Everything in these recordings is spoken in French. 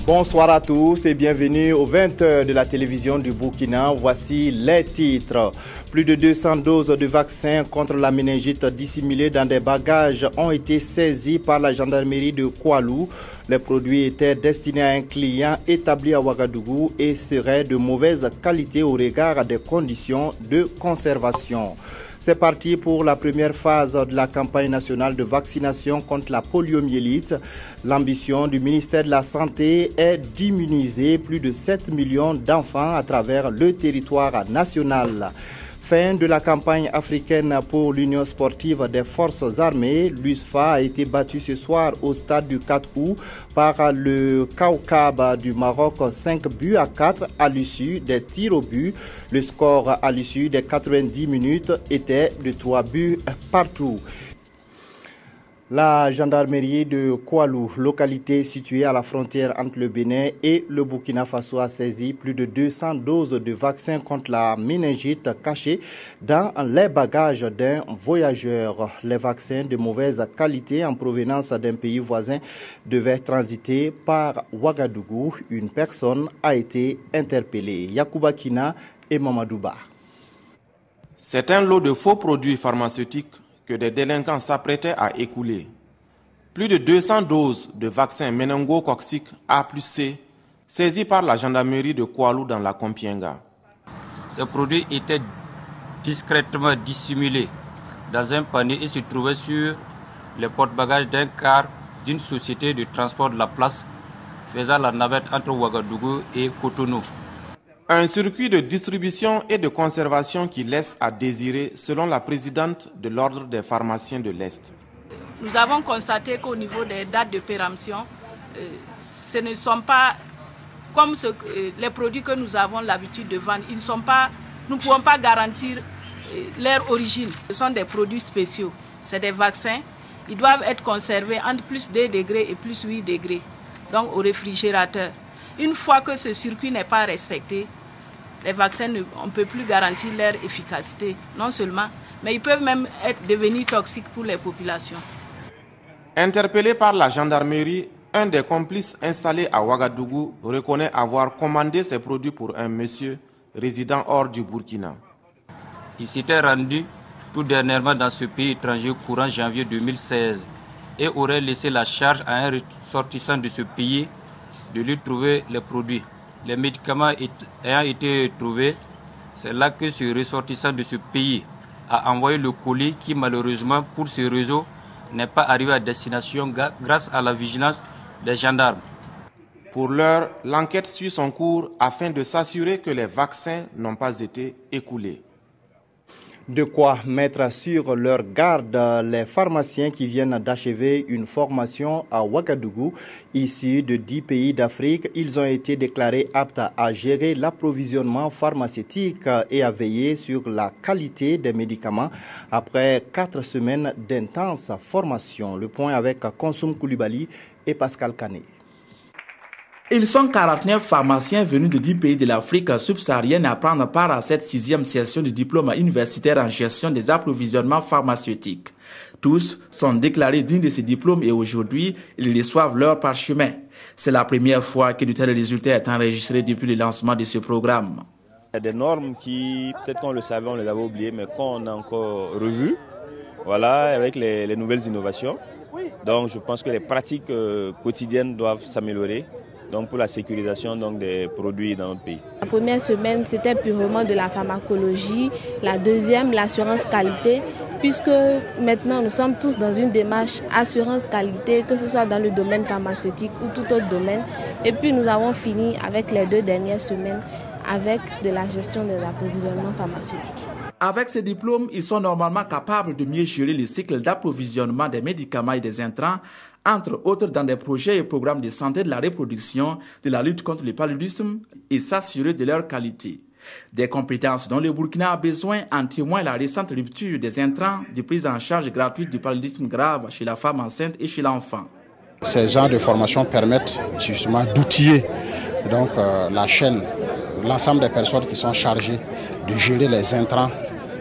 Bonsoir à tous et bienvenue aux 20h de la télévision du Burkina. Voici les titres. Plus de 200 doses de vaccins contre la méningite dissimulées dans des bagages ont été saisis par la gendarmerie de Koualou. Les produits étaient destinés à un client établi à Ouagadougou et seraient de mauvaise qualité au regard des conditions de conservation. C'est parti pour la première phase de la campagne nationale de vaccination contre la poliomyélite. L'ambition du ministère de la Santé est d'immuniser plus de 7 millions d'enfants à travers le territoire national. Fin de la campagne africaine pour l'Union sportive des forces armées. L'USFA a été battu ce soir au stade du 4 août par le Kaukab du Maroc 5 buts à 4 à l'issue des tirs au but. Le score à l'issue des 90 minutes était de 3 buts partout. La gendarmerie de Koualou, localité située à la frontière entre le Bénin et le Burkina Faso, a saisi plus de 200 doses de vaccins contre la méningite cachées dans les bagages d'un voyageur. Les vaccins de mauvaise qualité en provenance d'un pays voisin devaient transiter par Ouagadougou. Une personne a été interpellée. Yacouba Kina et Mamadouba. C'est un lot de faux produits pharmaceutiques que des délinquants s'apprêtaient à écouler. Plus de 200 doses de vaccins méningo-coccique A plus C saisis par la gendarmerie de Koualou dans la Kompienga. Ces produits étaient discrètement dissimulés dans un panier et se trouvaient sur les porte-bagages d'un car d'une société de transport de la place faisant la navette entre Ouagadougou et Cotonou. Un circuit de distribution et de conservation qui laisse à désirer, selon la présidente de l'Ordre des pharmaciens de l'Est. Nous avons constaté qu'au niveau des dates de péremption, ce ne sont pas comme les produits que nous avons l'habitude de vendre. Nous ne pouvons pas garantir leur origine. Ce sont des produits spéciaux. C'est des vaccins. Ils doivent être conservés entre plus 2 degrés et plus 8 degrés, donc au réfrigérateur. Une fois que ce circuit n'est pas respecté, les vaccins, on ne peut plus garantir leur efficacité, non seulement, mais ils peuvent même devenir toxiques pour les populations. Interpellé par la gendarmerie, un des complices installés à Ouagadougou reconnaît avoir commandé ces produits pour un monsieur résidant hors du Burkina. Il s'était rendu tout dernièrement dans ce pays étranger courant janvier 2016 et aurait laissé la charge à un ressortissant de ce pays de lui trouver les produits. Les médicaments ayant été trouvés, c'est là que ce ressortissant de ce pays a envoyé le colis qui malheureusement pour ce réseau n'est pas arrivé à destination grâce à la vigilance des gendarmes. Pour l'heure, l'enquête suit son cours afin de s'assurer que les vaccins n'ont pas été écoulés. De quoi mettre sur leur garde les pharmaciens qui viennent d'achever une formation à Ouagadougou. Issus de 10 pays d'Afrique, ils ont été déclarés aptes à gérer l'approvisionnement pharmaceutique et à veiller sur la qualité des médicaments après 4 semaines d'intense formation. Le point avec Konsoum Koulibaly et Pascal Kané. Ils sont 49 pharmaciens venus de 10 pays de l'Afrique subsaharienne à prendre part à cette 6e session du diplôme universitaire en gestion des approvisionnements pharmaceutiques. Tous sont déclarés dignes de ces diplômes et aujourd'hui, ils reçoivent leur parchemin. C'est la première fois que de tels résultats est enregistré depuis le lancement de ce programme. Il y a des normes qui, peut-être qu'on le savait, on les avait oubliées, mais qu'on a encore revues, voilà, avec les nouvelles innovations. Donc je pense que les pratiques quotidiennes doivent s'améliorer. Donc pour la sécurisation des produits dans notre pays. La première semaine, c'était purement de la pharmacologie. La deuxième, l'assurance qualité, puisque maintenant nous sommes tous dans une démarche assurance qualité, que ce soit dans le domaine pharmaceutique ou tout autre domaine. Et puis nous avons fini avec les 2 dernières semaines avec de la gestion des approvisionnements pharmaceutiques. Avec ces diplômes, ils sont normalement capables de mieux gérer le cycle d'approvisionnement des médicaments et des intrants, entre autres dans des projets et programmes de santé de la reproduction, de la lutte contre le paludisme et s'assurer de leur qualité. Des compétences dont le Burkina a besoin en témoigne la récente rupture des intrants de prise en charge gratuite du paludisme grave chez la femme enceinte et chez l'enfant. Ces genres de formations permettent justement d'outiller la chaîne, l'ensemble des personnes qui sont chargées de gérer les intrants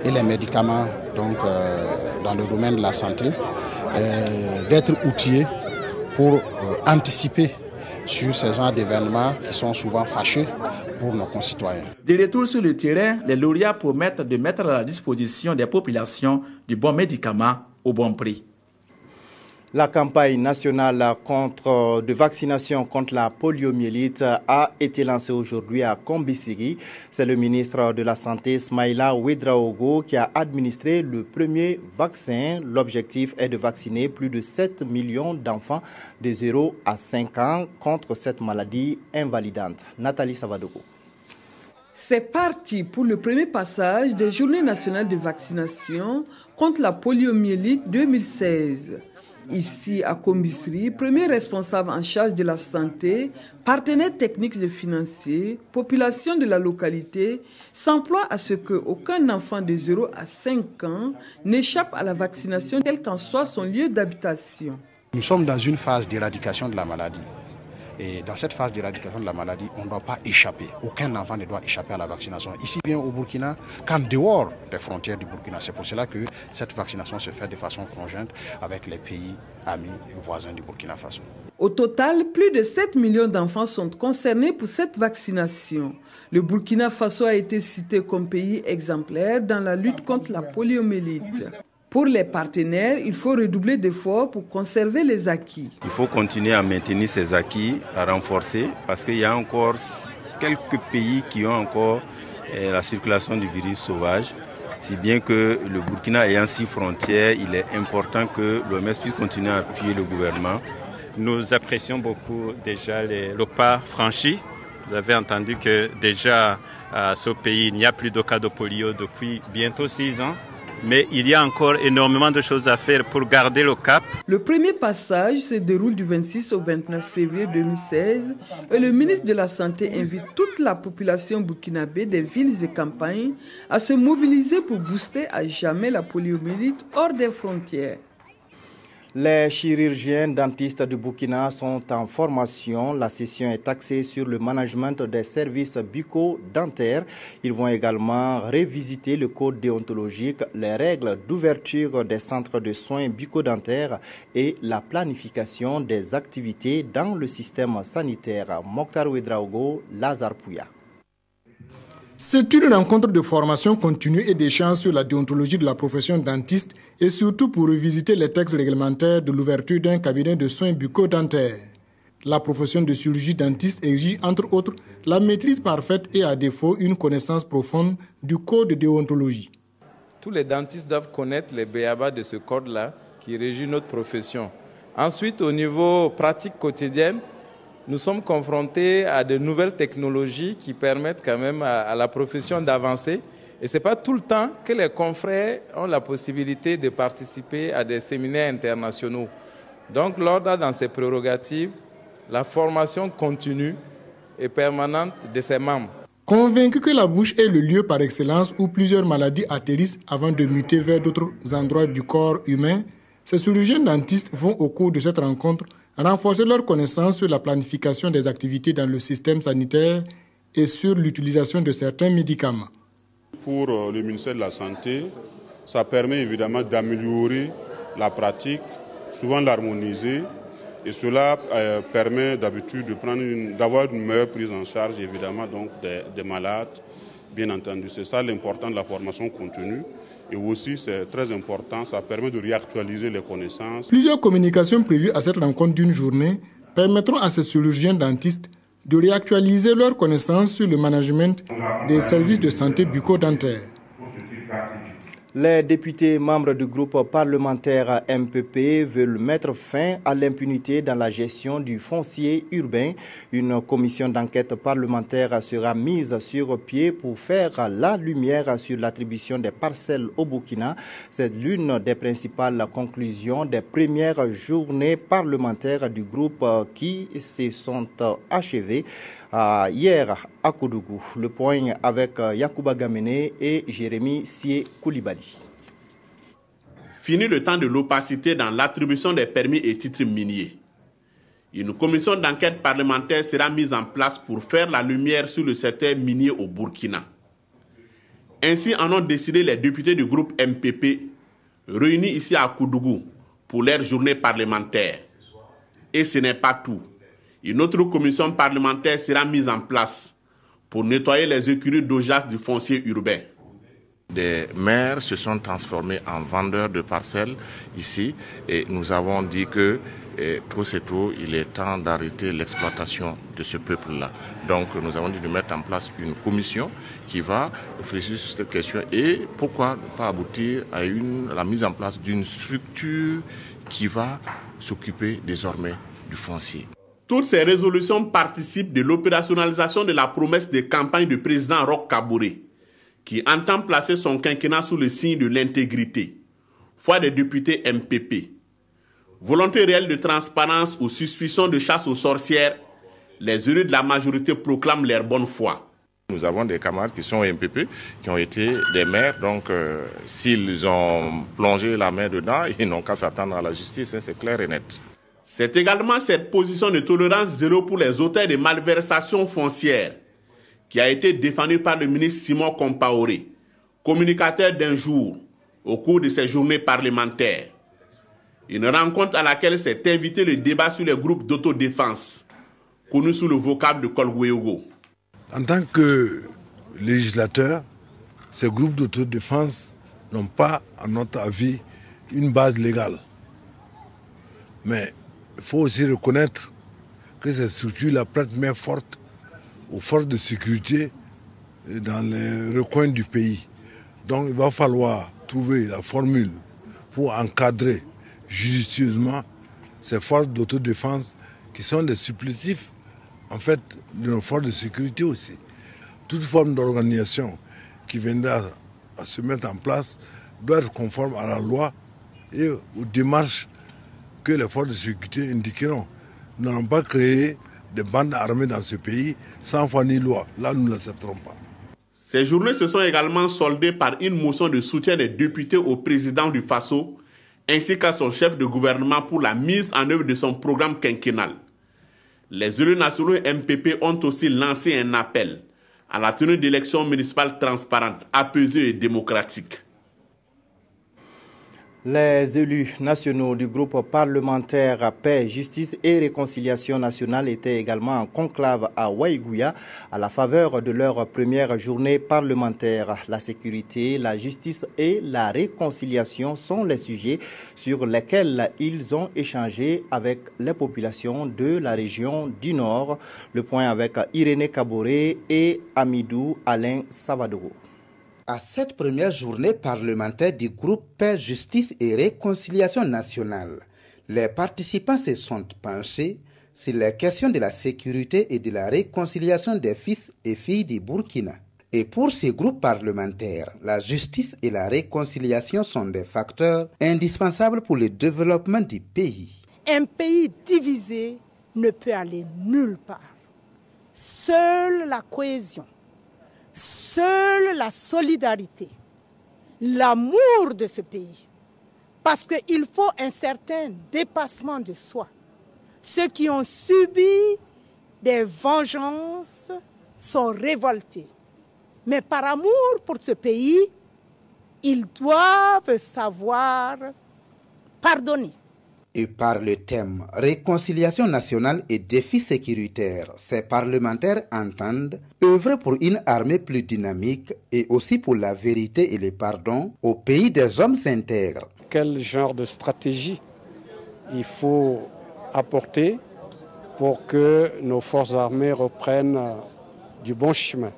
et les médicaments dans le domaine de la santé, d'être outillés pour anticiper sur ces genres d'événements qui sont souvent fâcheux pour nos concitoyens. De retour sur le terrain, les lauréats promettent de mettre à la disposition des populations du bon médicament au bon prix. La campagne nationale de vaccination contre la poliomyélite a été lancée aujourd'hui à Kombisiri. C'est le ministre de la Santé, Smaïla Ouedraogo, qui a administré le premier vaccin. L'objectif est de vacciner plus de 7 millions d'enfants de 0 à 5 ans contre cette maladie invalidante. Nathalie Savadogo. C'est parti pour le premier passage des Journées nationales de vaccination contre la poliomyélite 2016. Ici, à Kombisiri, premier responsable en charge de la santé, partenaires techniques et financiers, population de la localité, s'emploie à ce qu'aucun enfant de 0 à 5 ans n'échappe à la vaccination, quel qu'en soit son lieu d'habitation. Nous sommes dans une phase d'éradication de la maladie. Et dans cette phase d'éradication de la maladie, on ne doit pas échapper. Aucun enfant ne doit échapper à la vaccination. Ici bien au Burkina qu'en dehors des frontières du Burkina. C'est pour cela que cette vaccination se fait de façon conjointe avec les pays amis et voisins du Burkina Faso. Au total, plus de 7 millions d'enfants sont concernés pour cette vaccination. Le Burkina Faso a été cité comme pays exemplaire dans la lutte contre la poliomyélite. Pour les partenaires, il faut redoubler d'efforts pour conserver les acquis. Il faut continuer à maintenir ces acquis, à renforcer, parce qu'il y a encore quelques pays qui ont encore la circulation du virus sauvage. Si bien que le Burkina ayant 6 frontières, il est important que l'OMS puisse continuer à appuyer le gouvernement. Nous apprécions beaucoup déjà le pas franchi. Vous avez entendu que déjà à ce pays, il n'y a plus de cas de polio depuis bientôt 6 ans. Mais il y a encore énormément de choses à faire pour garder le cap. Le premier passage se déroule du 26 au 29 février 2016 et le ministre de la Santé invite toute la population burkinabé des villes et campagnes à se mobiliser pour booster à jamais la poliomyélite hors des frontières. Les chirurgiens dentistes du Burkina sont en formation. La session est axée sur le management des services bucco-dentaires. Ils vont également révisiter le code déontologique, les règles d'ouverture des centres de soins bucco-dentaires et la planification des activités dans le système sanitaire. Mokhtar Ouedraogo, Lazare Pouya. C'est une rencontre de formation continue et d'échange sur la déontologie de la profession dentiste et surtout pour revisiter les textes réglementaires de l'ouverture d'un cabinet de soins bucco-dentaires. La profession de chirurgie dentiste exige entre autres la maîtrise parfaite et à défaut une connaissance profonde du code de déontologie. Tous les dentistes doivent connaître les b.a.-ba de ce code-là qui régit notre profession. Ensuite, au niveau pratique quotidienne, nous sommes confrontés à de nouvelles technologies qui permettent quand même à la profession d'avancer. Et ce n'est pas tout le temps que les confrères ont la possibilité de participer à des séminaires internationaux. Donc, l'ordre dans ses prérogatives, la formation continue et permanente de ses membres. Convaincu que la bouche est le lieu par excellence où plusieurs maladies atterrissent avant de muter vers d'autres endroits du corps humain, ces chirurgiens dentistes vont au cours de cette rencontre renforcer leurs connaissances sur la planification des activités dans le système sanitaire et sur l'utilisation de certains médicaments. Pour le ministère de la Santé, ça permet évidemment d'améliorer la pratique, souvent l'harmoniser, et cela permet d'habitude d'avoir une meilleure prise en charge évidemment donc des malades, bien entendu. C'est ça l'important de la formation continue. Et aussi, c'est très important, ça permet de réactualiser les connaissances. Plusieurs communications prévues à cette rencontre d'une journée permettront à ces chirurgiens dentistes de réactualiser leurs connaissances sur le management des services de santé bucco-dentaires. Les députés membres du groupe parlementaire MPP veulent mettre fin à l'impunité dans la gestion du foncier urbain. Une commission d'enquête parlementaire sera mise sur pied pour faire la lumière sur l'attribution des parcelles au Burkina. C'est l'une des principales conclusions des premières journées parlementaires du groupe qui se sont achevées hier à Koudougou. Le point avec Yacouba Gamene et Jérémy Sié Koulibaly. Fini le temps de l'opacité dans l'attribution des permis et titres miniers. Une commission d'enquête parlementaire sera mise en place pour faire la lumière sur le secteur minier au Burkina. Ainsi en ont décidé les députés du groupe MPP réunis ici à Koudougou pour leur journée parlementaire. Et ce n'est pas tout. Une autre commission parlementaire sera mise en place pour nettoyer les écuries d'augeace du foncier urbain. Des maires se sont transformés en vendeurs de parcelles ici et nous avons dit que trop c'est trop, il est temps d'arrêter l'exploitation de ce peuple-là. Donc nous avons dit de mettre en place une commission qui va réfléchir sur cette question et pourquoi ne pas aboutir à la mise en place d'une structure qui va s'occuper désormais du foncier. Toutes ces résolutions participent de l'opérationnalisation de la promesse de campagne du président Roch Kaboré, qui entend placer son quinquennat sous le signe de l'intégrité, foi des députés MPP. Volonté réelle de transparence ou suspicion de chasse aux sorcières, les élus de la majorité proclament leur bonne foi. Nous avons des camarades qui sont MPP, qui ont été des maires, donc s'ils ont plongé la main dedans, ils n'ont qu'à s'attendre à la justice, hein, c'est clair et net. C'est également cette position de tolérance zéro pour les auteurs de malversations foncières qui a été défendue par le ministre Simon Compaoré, communicateur d'un jour, au cours de ces journées parlementaires. Une rencontre à laquelle s'est invité le débat sur les groupes d'autodéfense, connu sous le vocable de Kolgweogo. En tant que législateur, ces groupes d'autodéfense n'ont pas, à notre avis, une base légale. Mais il faut aussi reconnaître que ces structures prêtent main forte aux forces de sécurité dans les recoins du pays. Donc il va falloir trouver la formule pour encadrer judicieusement ces forces d'autodéfense qui sont des supplétifs en fait de nos forces de sécurité aussi. Toute forme d'organisation qui viendra à se mettre en place doit être conforme à la loi et aux démarches que les forces de sécurité indiqueront. Nous n'allons pas créer des bandes armées dans ce pays sans foi ni loi. Là, nous ne l'accepterons pas. Ces journées se sont également soldées par une motion de soutien des députés au président du Faso ainsi qu'à son chef de gouvernement pour la mise en œuvre de son programme quinquennal. Les élus nationaux MPP ont aussi lancé un appel à la tenue d'élections municipales transparentes, apaisées et démocratiques. Les élus nationaux du groupe parlementaire Paix, Justice et Réconciliation nationale étaient également en conclave à Waïgouya à la faveur de leur première journée parlementaire. La sécurité, la justice et la réconciliation sont les sujets sur lesquels ils ont échangé avec les populations de la région du Nord. Le point avec Irénée Kaboré et Amidou Alain Savadoro. À cette première journée parlementaire du groupe Paix, Justice et Réconciliation nationale, les participants se sont penchés sur les questions de la sécurité et de la réconciliation des fils et filles du Burkina. Et pour ces groupes parlementaires, la justice et la réconciliation sont des facteurs indispensables pour le développement du pays. Un pays divisé ne peut aller nulle part. Seule la cohésion, seule la solidarité, l'amour de ce pays, parce qu'il faut un certain dépassement de soi. Ceux qui ont subi des vengeances sont révoltés. Mais par amour pour ce pays, ils doivent savoir pardonner. Et par le thème réconciliation nationale et défis sécuritaires, ces parlementaires entendent œuvrer pour une armée plus dynamique et aussi pour la vérité et le pardon au pays des hommes s'intègrent. Quel genre de stratégie il faut apporter pour que nos forces armées reprennent du bon chemin?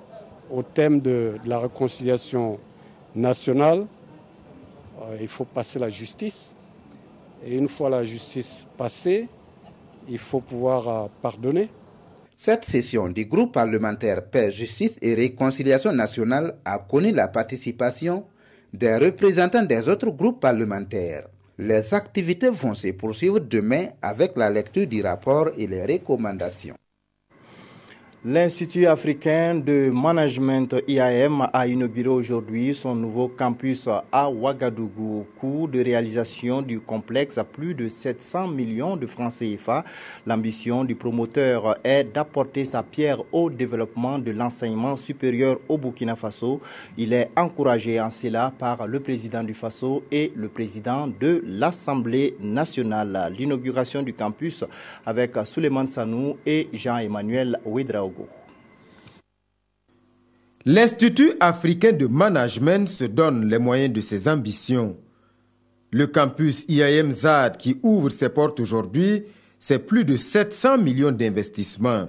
Au thème de la réconciliation nationale, il faut passer la justice. Et une fois la justice passée, il faut pouvoir pardonner. Cette session du groupe parlementaire Paix, Justice et Réconciliation nationale a connu la participation des représentants des autres groupes parlementaires. Les activités vont se poursuivre demain avec la lecture du rapport et les recommandations. L'Institut africain de management IAM a inauguré aujourd'hui son nouveau campus à Ouagadougou. Coût de réalisation du complexe à plus de 700 millions de francs CFA. L'ambition du promoteur est d'apporter sa pierre au développement de l'enseignement supérieur au Burkina Faso. Il est encouragé en cela par le président du Faso et le président de l'Assemblée nationale. L'inauguration du campus avec Souleymane Sanou et Jean-Emmanuel Ouedraogo. L'Institut africain de management se donne les moyens de ses ambitions. Le campus IAM ZAD qui ouvre ses portes aujourd'hui, c'est plus de 700 millions d'investissements.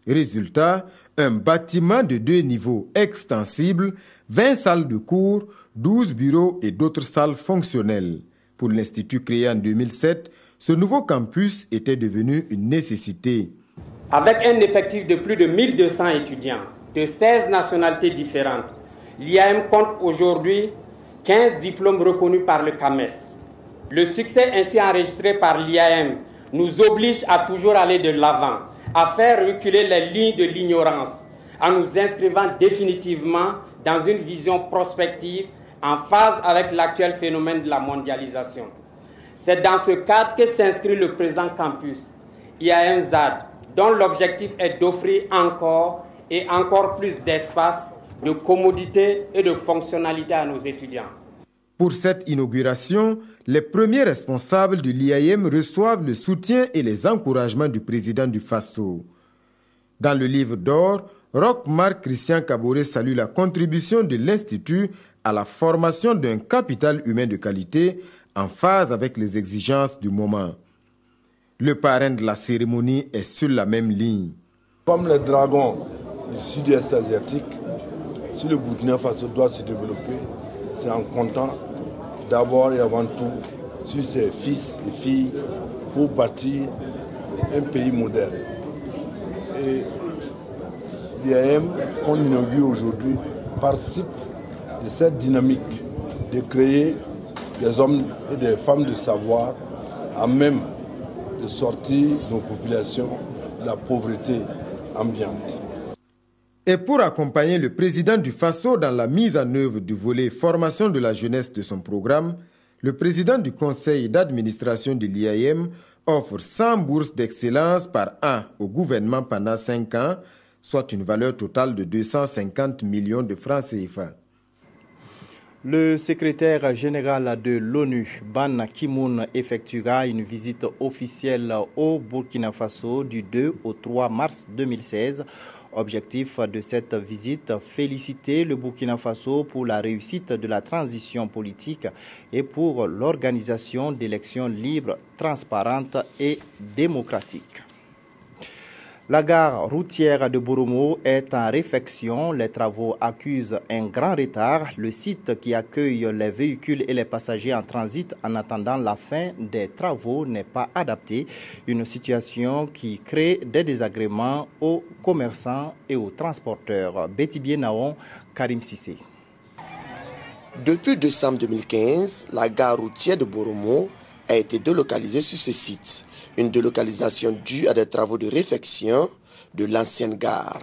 Résultat, un bâtiment de 2 niveaux extensible, 20 salles de cours, 12 bureaux et d'autres salles fonctionnelles. Pour l'Institut créé en 2007, ce nouveau campus était devenu une nécessité. Avec un effectif de plus de 1200 étudiants de 16 nationalités différentes, l'IAM compte aujourd'hui 15 diplômes reconnus par le CAMES. Le succès ainsi enregistré par l'IAM nous oblige à toujours aller de l'avant, à faire reculer les lignes de l'ignorance, en nous inscrivant définitivement dans une vision prospective en phase avec l'actuel phénomène de la mondialisation. C'est dans ce cadre que s'inscrit le présent campus, IAM ZAD, dont l'objectif est d'offrir encore et encore plus d'espace, de commodité et de fonctionnalité à nos étudiants. Pour cette inauguration, les premiers responsables de l'IAM reçoivent le soutien et les encouragements du président du Faso. Dans le livre d'or, Roch-Marc Christian Kaboré salue la contribution de l'Institut à la formation d'un capital humain de qualité en phase avec les exigences du moment. Le parrain de la cérémonie est sur la même ligne. Comme les dragons du sud-est asiatique, si le Burkina Faso doit se développer, c'est en comptant d'abord et avant tout sur ses fils et filles pour bâtir un pays moderne. Et l'IAM, qu'on inaugure aujourd'hui, participe de cette dynamique de créer des hommes et des femmes de savoir à même de sortir nos populations de la pauvreté ambiante. Et pour accompagner le président du Faso dans la mise en œuvre du volet formation de la jeunesse de son programme, le président du conseil d'administration de l'IAM offre 100 bourses d'excellence par an au gouvernement pendant 5 ans, soit une valeur totale de 250 millions de francs CFA. Le secrétaire général de l'ONU, Ban Ki-moon, effectuera une visite officielle au Burkina Faso du 2 au 3 mars 2016. Objectif de cette visite, féliciter le Burkina Faso pour la réussite de la transition politique et pour l'organisation d'élections libres, transparentes et démocratiques. La gare routière de Boromo est en réfection. Les travaux accusent un grand retard. Le site qui accueille les véhicules et les passagers en transit en attendant la fin des travaux n'est pas adapté. Une situation qui crée des désagréments aux commerçants et aux transporteurs. Betty Bienaon, Karim Sissé. Depuis décembre 2015, la gare routière de Boromo a été délocalisée sur ce site. Une délocalisation due à des travaux de réfection de l'ancienne gare.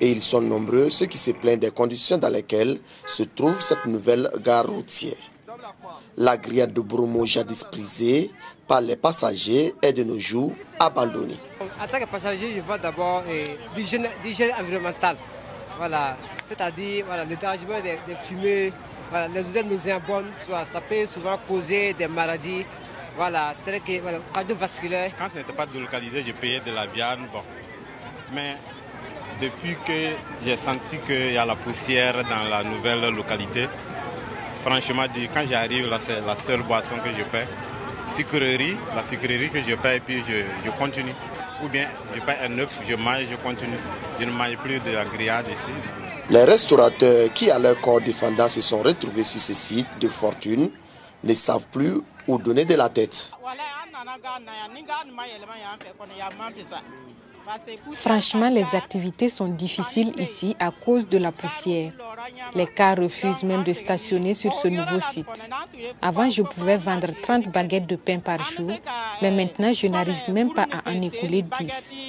Et ils sont nombreux ceux qui se plaignent des conditions dans lesquelles se trouve cette nouvelle gare routière. La grillade de Boromo, jadis prisée par les passagers, est de nos jours abandonnée. En tant que passager, je vois d'abord l'hygiène environnementale. Voilà, c'est-à-dire le dérangement des fumées, voilà, les odeurs nauséabondes, ça peut souvent causer des maladies. Voilà, tel que cardiovasculaire. Quand ce n'était pas délocalisé, je payais de la viande. Bon. Mais depuis que j'ai senti qu'il y a la poussière dans la nouvelle localité, franchement, quand j'arrive, là, c'est la seule boisson que je paie. La sucrerie que je paie et puis je continue. Ou bien je paie un œuf, je mange, je continue. Je ne mange plus de la grillade ici. Les restaurateurs qui, à leur corps défendant, se sont retrouvés sur ce site de fortune ne savent plus où donner de la tête. Franchement, les activités sont difficiles ici à cause de la poussière. Les cars refusent même de stationner sur ce nouveau site. Avant, je pouvais vendre 30 baguettes de pain par jour, mais maintenant, je n'arrive même pas à en écouler 10.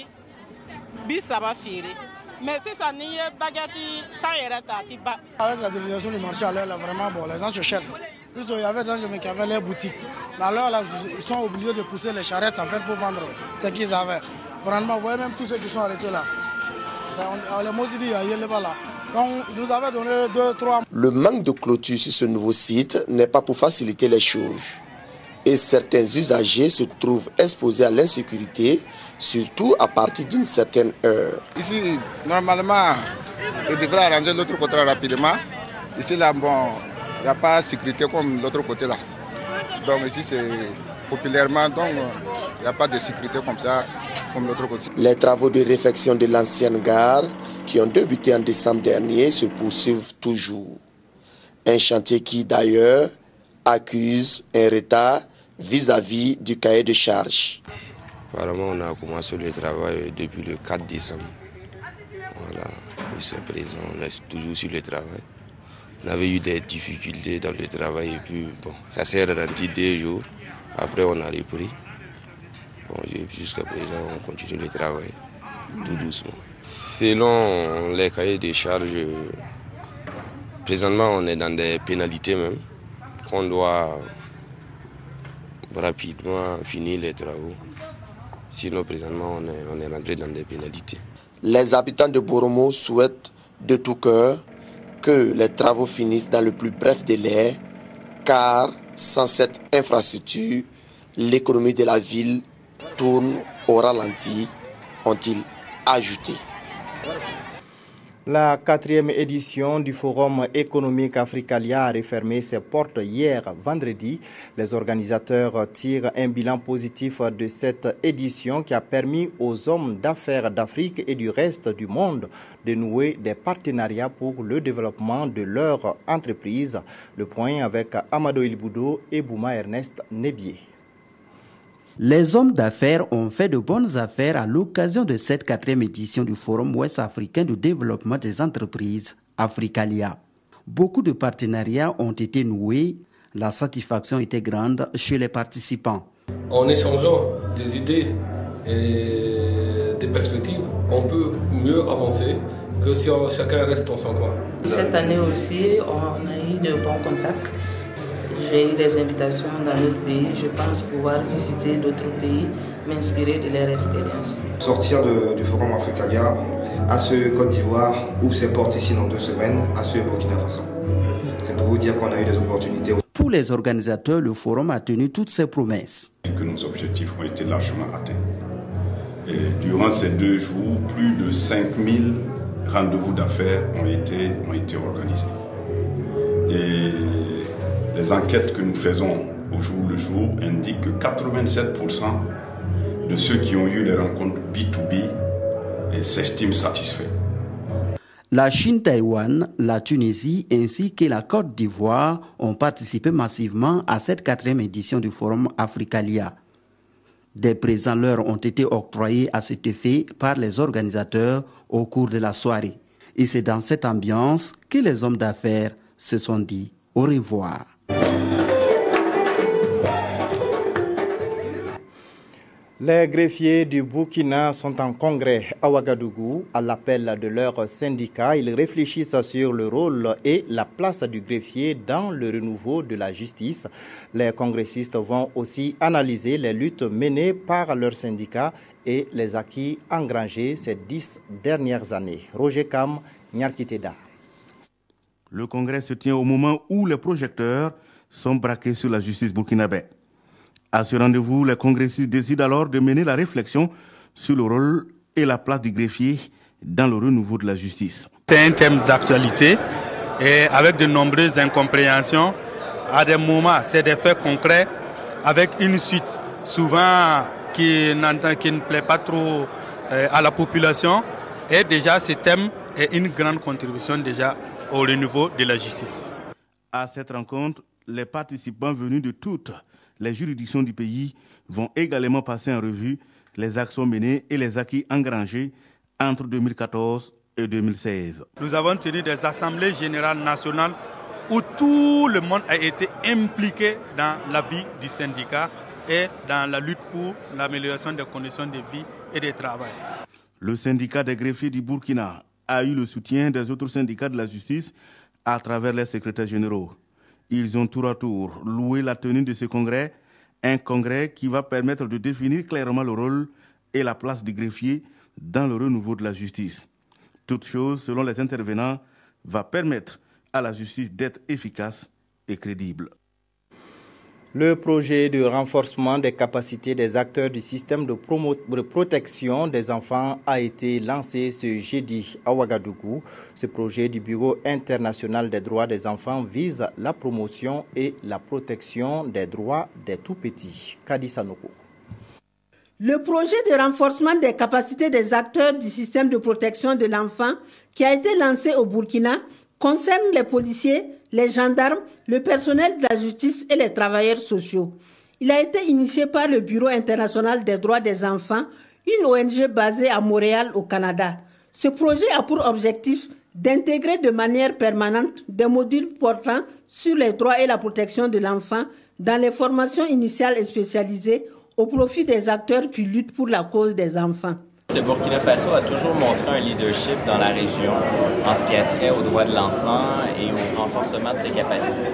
Mais si ça n'y est baguette, avec la délégation du marché, là, vraiment, bon, les gens se cherchent. Plus il y avait des gens qui avaient les boutiques. Alors là, ils sont obligés de pousser les charrettes en fait pour vendre ce qu'ils avaient. Vraiment, vous voyez même tous ceux qui sont arrêtés là. Les Mosidi, il y a là. Donc, nous avons donné 2-3. Le manque de clôture sur ce nouveau site n'est pas pour faciliter les choses. Et certains usagers se trouvent exposés à l'insécurité, surtout à partir d'une certaine heure. Ici, normalement, il devrait arranger l'autre côté rapidement. Ici, là, bon, il n'y a pas de sécurité comme l'autre côté là. Donc ici, c'est populairement, donc il n'y a pas de sécurité comme ça, comme l'autre côté. Les travaux de réfection de l'ancienne gare, qui ont débuté en décembre dernier, se poursuivent toujours. Un chantier qui, d'ailleurs, accuse un retard vis-à-vis du cahier de charge. Apparemment, on a commencé le travail depuis le 4 décembre. Voilà, jusqu'à présent, on est toujours sur le travail. On avait eu des difficultés dans le travail et puis bon, ça s'est ralenti 2 jours. Après, on a repris. Bon, jusqu'à présent, on continue le travail, tout doucement. Selon les cahiers de charges, présentement, on est dans des pénalités même, qu'on doit rapidement finir les travaux. Sinon, présentement, on est rentré dans des pénalités. Les habitants de Boromo souhaitent de tout cœur que les travaux finissent dans le plus bref délai, car sans cette infrastructure, l'économie de la ville tourne au ralenti, ont-ils ajouté. La 4e édition du Forum économique Africalia a refermé ses portes hier vendredi. Les organisateurs tirent un bilan positif de cette édition qui a permis aux hommes d'affaires d'Afrique et du reste du monde de nouer des partenariats pour le développement de leur entreprise. Le point avec Amado Ilboudo et Bouma Ernest Nebié. Les hommes d'affaires ont fait de bonnes affaires à l'occasion de cette 4e édition du Forum ouest-africain de développement des entreprises, Africalia. Beaucoup de partenariats ont été noués, la satisfaction était grande chez les participants. En échangeant des idées et des perspectives, on peut mieux avancer que si chacun reste dans son coin. Cette année aussi, on a eu de bons contacts. J'ai eu des invitations dans d'autres pays. Je pense pouvoir visiter d'autres pays, m'inspirer de leur expérience. Sortir du Forum Africalia, à ce Côte d'Ivoire, ouvre ses portes ici dans 2 semaines, à ce Burkina Faso. C'est pour vous dire qu'on a eu des opportunités. Pour les organisateurs, le Forum a tenu toutes ses promesses. Que nos objectifs ont été largement atteints. Et durant ces 2 jours, plus de 5000 rendez-vous d'affaires ont été organisés. Et les enquêtes que nous faisons au jour le jour indiquent que 87% de ceux qui ont eu les rencontres B2B s'estiment satisfaits. La Chine, Taïwan, la Tunisie ainsi que la Côte d'Ivoire ont participé massivement à cette 4e édition du Forum Africalia. Des présents leur ont été octroyés à cet effet par les organisateurs au cours de la soirée. Et c'est dans cette ambiance que les hommes d'affaires se sont dit au revoir. Les greffiers du Burkina sont en congrès à Ouagadougou. À l'appel de leur syndicat, ils réfléchissent sur le rôle et la place du greffier dans le renouveau de la justice. Les congressistes vont aussi analyser les luttes menées par leur syndicat et les acquis engrangés ces 10 dernières années. Roger Kam, Nyarkiteda. Le congrès se tient au moment où les projecteurs sont braqués sur la justice burkinabé. À ce rendez-vous, les congressistes décident alors de mener la réflexion sur le rôle et la place du greffier dans le renouveau de la justice. C'est un thème d'actualité et avec de nombreuses incompréhensions. À des moments, c'est des faits concrets avec une suite souvent qui ne plaît pas trop à la population. Et déjà, ce thème est une grande contribution déjà au renouveau de la justice. À cette rencontre, les participants venus de toutes les juridictions du pays vont également passer en revue les actions menées et les acquis engrangés entre 2014 et 2016. Nous avons tenu des assemblées générales nationales où tout le monde a été impliqué dans la vie du syndicat et dans la lutte pour l'amélioration des conditions de vie et de travail. Le syndicat des greffiers du Burkina a eu le soutien des autres syndicats de la justice à travers les secrétaires généraux. Ils ont tour à tour loué la tenue de ce congrès, un congrès qui va permettre de définir clairement le rôle et la place des greffiers dans le renouveau de la justice. Toute chose, selon les intervenants, va permettre à la justice d'être efficace et crédible. Le projet de renforcement des capacités des acteurs du système de protection des enfants a été lancé ce jeudi à Ouagadougou. Ce projet du Bureau international des droits des enfants vise la promotion et la protection des droits des tout-petits. Kadi Sanoko. Le projet de renforcement des capacités des acteurs du système de protection de l'enfant qui a été lancé au Burkina concerne les policiers, les gendarmes, le personnel de la justice et les travailleurs sociaux. Il a été initié par le Bureau international des droits des enfants, une ONG basée à Montréal, au Canada. Ce projet a pour objectif d'intégrer de manière permanente des modules portant sur les droits et la protection de l'enfant dans les formations initiales et spécialisées au profit des acteurs qui luttent pour la cause des enfants. Le Burkina Faso a toujours montré un leadership dans la région en ce qui a trait aux droits de l'enfant et au renforcement de ses capacités.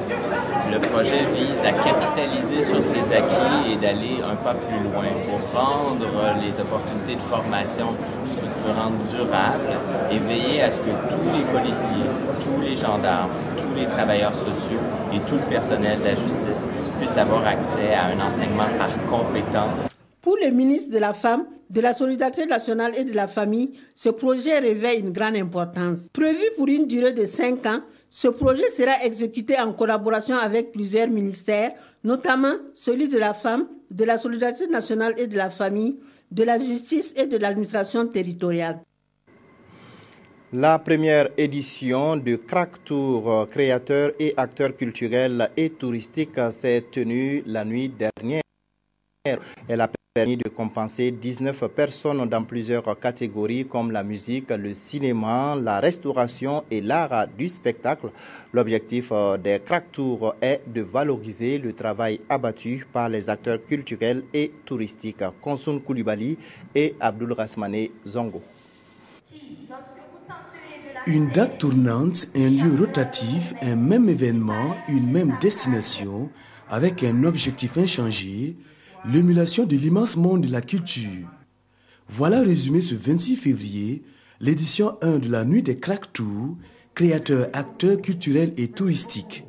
Le projet vise à capitaliser sur ses acquis et d'aller un pas plus loin pour rendre les opportunités de formation structurantes durables et veiller à ce que tous les policiers, tous les gendarmes, tous les travailleurs sociaux et tout le personnel de la justice puissent avoir accès à un enseignement par compétence. Pour le ministre de la Femme, de la Solidarité nationale et de la Famille, ce projet revêt une grande importance. Prévu pour une durée de 5 ans, ce projet sera exécuté en collaboration avec plusieurs ministères, notamment celui de la Femme, de la Solidarité nationale et de la Famille, de la Justice et de l'administration territoriale. La première édition du Crack Tour créateurs et acteurs culturels et touristiques s'est tenue la nuit dernière. Elle a permis de compenser 19 personnes dans plusieurs catégories comme la musique, le cinéma, la restauration et l'art du spectacle. L'objectif des Crack Tours est de valoriser le travail abattu par les acteurs culturels et touristiques. Konsun Koulibaly et Abdul Rasmane Zongo. Une date tournante, un lieu rotatif, un même événement, une même destination, avec un objectif inchangé, l'émulation de l'immense monde de la culture. Voilà résumé ce 26 février, l'édition 1 de la Nuit des Crack Tours, créateurs, acteurs culturels et touristiques.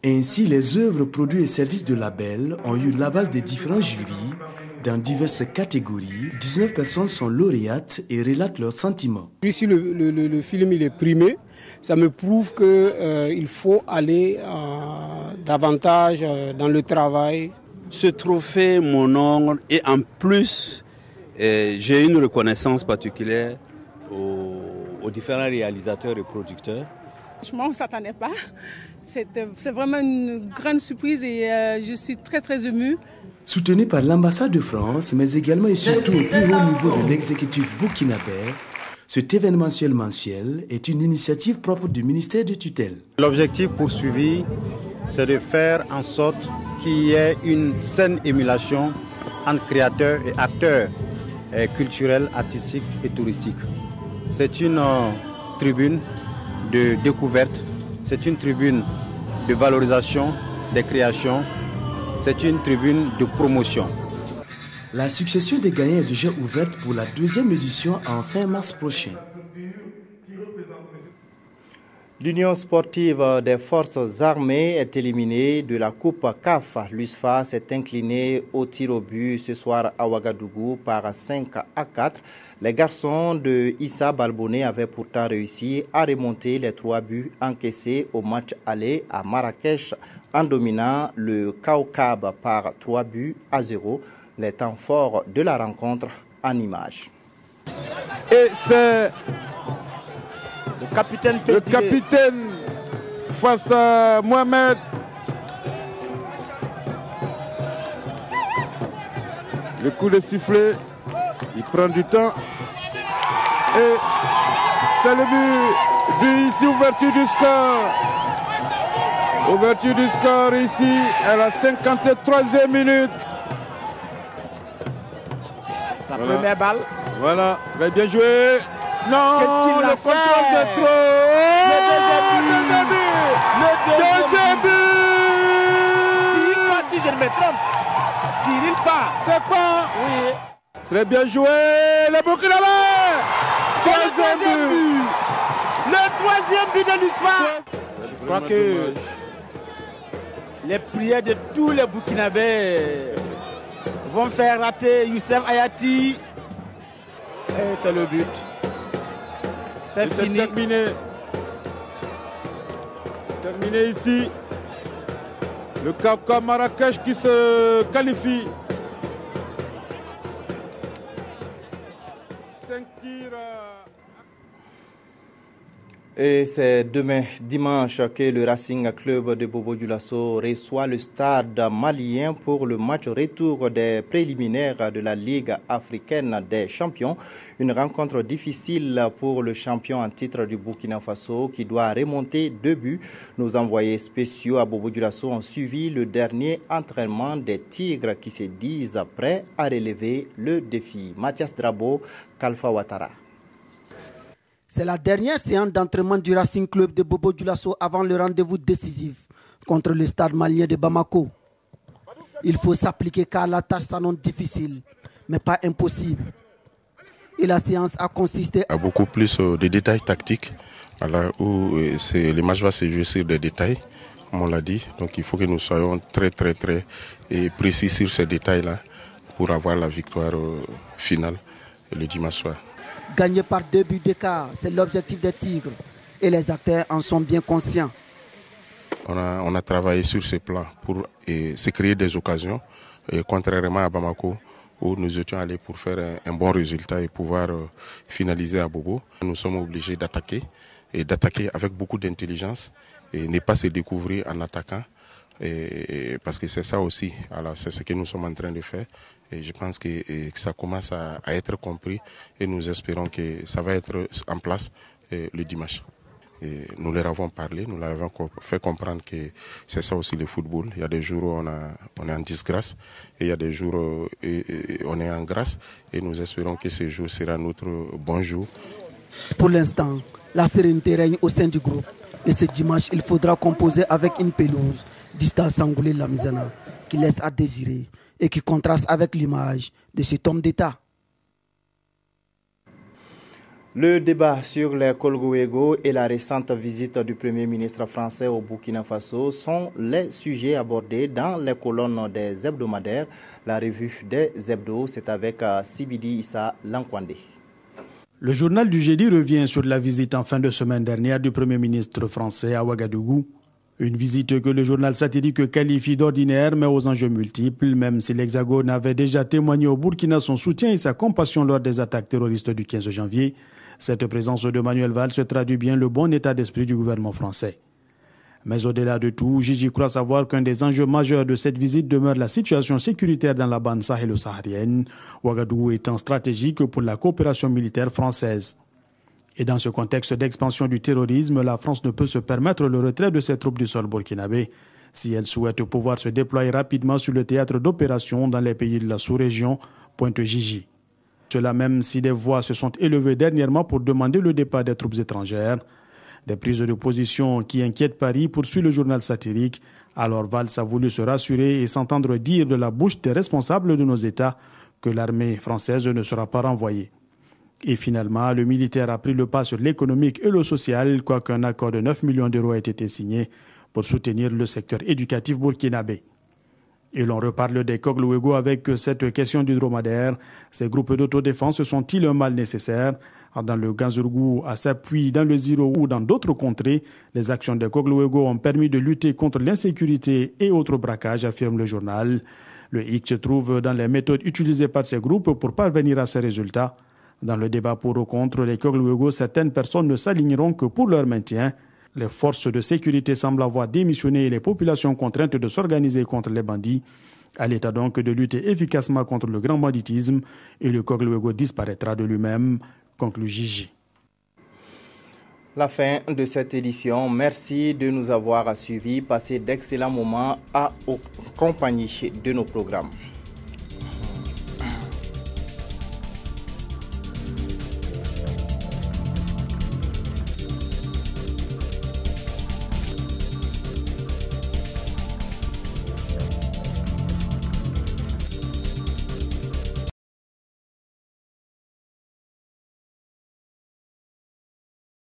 Ainsi, les œuvres, produits et services de label ont eu l'aval des différents jurys dans diverses catégories. 19 personnes sont lauréates et relatent leurs sentiments. Puis si le film il est primé, ça me prouve qu'il faut aller davantage dans le travail. Ce trophée m'honore et en plus, j'ai une reconnaissance particulière aux différents réalisateurs et producteurs. Franchement, on ne s'attendait pas. C'est vraiment une grande surprise et je suis très émue. Soutenu par l'ambassade de France, mais également et surtout au plus haut niveau de l'exécutif burkinabé, cet événementiel mensuel est une initiative propre du ministère de tutelle. L'objectif poursuivi, c'est de faire en sorte qu'il y ait une saine émulation entre créateurs et acteurs culturels, artistiques et touristiques. C'est une tribune de découverte, c'est une tribune de valorisation des créations, c'est une tribune de promotion. La succession des gagnants est déjà ouverte pour la 2e édition en fin mars prochain. L'Union sportive des forces armées est éliminée de la Coupe CAF. L'USFA s'est incliné au tir au but ce soir à Ouagadougou par 5-4. Les garçons de Issa Balboné avaient pourtant réussi à remonter les 3 buts encaissés au match aller à Marrakech en dominant le Kaukab par 3-0. Les temps forts de la rencontre en images. Et c'est le capitaine face à Mohamed. Le coup de sifflet, il prend du temps. Et c'est le but ici, ouverture du score. Ouverture du score ici à la 53e minute. Sa première balle. Voilà, très bien joué. Non, le contrôle de trop. Le deuxième but. Cyril pas, si je ne me trompe. Cyril pas. C'est pas. Oui. Très bien joué. Le Burkinabé. Troisième but. Le troisième but de l'USFA. Je crois que les prières de tous les Burkinabés vont faire rater Youssef Ayati. Et c'est le but. C'est fini. Terminé. Terminé ici. Le KK Marrakech qui se qualifie. 5 tirs. Et c'est demain, dimanche, que le Racing Club de Bobo-Dioulasso reçoit le stade malien pour le match retour des préliminaires de la Ligue africaine des champions. Une rencontre difficile pour le champion en titre du Burkina Faso qui doit remonter 2 buts. Nos envoyés spéciaux à Bobo-Dioulasso ont suivi le dernier entraînement des Tigres qui se disent prêts à relever le défi. Mathias Drabo, Kalfa Ouattara. C'est la dernière séance d'entraînement du Racing Club de Bobo-Dioulasso avant le rendez-vous décisif contre le stade malien de Bamako. Il faut s'appliquer car la tâche s'annonce difficile, mais pas impossible. Et la séance a consisté à beaucoup plus de détails tactiques, où le match va se jouer sur des détails, comme on l'a dit. Donc il faut que nous soyons très précis sur ces détails-là pour avoir la victoire finale le dimanche soir. Gagner par 2 buts d'écart, c'est l'objectif des Tigres et les acteurs en sont bien conscients. On a travaillé sur ce plan pour se créer des occasions, contrairement à Bamako où nous étions allés pour faire un bon résultat et pouvoir finaliser à Bobo. Nous sommes obligés d'attaquer et d'attaquer avec beaucoup d'intelligence et ne pas se découvrir en attaquant. Parce que c'est ça aussi, c'est ce que nous sommes en train de faire. Et je pense que ça commence à être compris et nous espérons que ça va être en place le dimanche. Et nous leur avons parlé, nous leur avons fait comprendre que c'est ça aussi le football. Il y a des jours où on est en disgrâce et il y a des jours où on est en grâce. Et nous espérons que ce jour sera notre bon jour. Pour l'instant, la sérénité règne au sein du groupe. Et ce dimanche, il faudra composer avec une pelouse du stade Sangoulé Lamizana qui laisse à désirer et qui contraste avec l'image de cet homme d'État. Le débat sur les Kolgouego et la récente visite du Premier ministre français au Burkina Faso sont les sujets abordés dans les colonnes des hebdomadaires. La revue des hebdos, c'est avec Sibidi Issa Lankwande. Le journal du jeudi revient sur la visite en fin de semaine dernière du Premier ministre français à Ouagadougou. Une visite que le journal satirique qualifie d'ordinaire mais aux enjeux multiples, même si l'Hexagone avait déjà témoigné au Burkina son soutien et sa compassion lors des attaques terroristes du 15 janvier. Cette présence de Manuel Valls se traduit bien le bon état d'esprit du gouvernement français. Mais au-delà de tout, Gigi croit savoir qu'un des enjeux majeurs de cette visite demeure la situation sécuritaire dans la bande sahélo-saharienne, Ouagadougou étant stratégique pour la coopération militaire française. Et dans ce contexte d'expansion du terrorisme, la France ne peut se permettre le retrait de ses troupes du sol burkinabé si elle souhaite pouvoir se déployer rapidement sur le théâtre d'opération dans les pays de la sous-région, pointe Gigi. Cela même si des voix se sont élevées dernièrement pour demander le départ des troupes étrangères. Des prises de position qui inquiètent Paris, poursuit le journal satirique. Alors Valls a voulu se rassurer et s'entendre dire de la bouche des responsables de nos États que l'armée française ne sera pas renvoyée. Et finalement, le militaire a pris le pas sur l'économique et le social, quoiqu'un accord de 9 millions d'euros ait été signé pour soutenir le secteur éducatif burkinabé. Et l'on reparle des Kolgouego avec cette question du dromadaire. Ces groupes d'autodéfense sont-ils un mal nécessaire? Dans le Ganzourgou, à Sapuy, dans le Ziro ou dans d'autres contrées, les actions des Kolgouego ont permis de lutter contre l'insécurité et autres braquages, affirme le journal. Le hic se trouve dans les méthodes utilisées par ces groupes pour parvenir à ces résultats. Dans le débat pour ou contre les Kolgouego, certaines personnes ne s'aligneront que pour leur maintien. Les forces de sécurité semblent avoir démissionné et les populations contraintes de s'organiser contre les bandits. À l'État donc de lutter efficacement contre le grand banditisme et le Kolgouego disparaîtra de lui-même, conclut Gigi. La fin de cette édition. Merci de nous avoir suivis. Passez d'excellents moments en compagnie de nos programmes.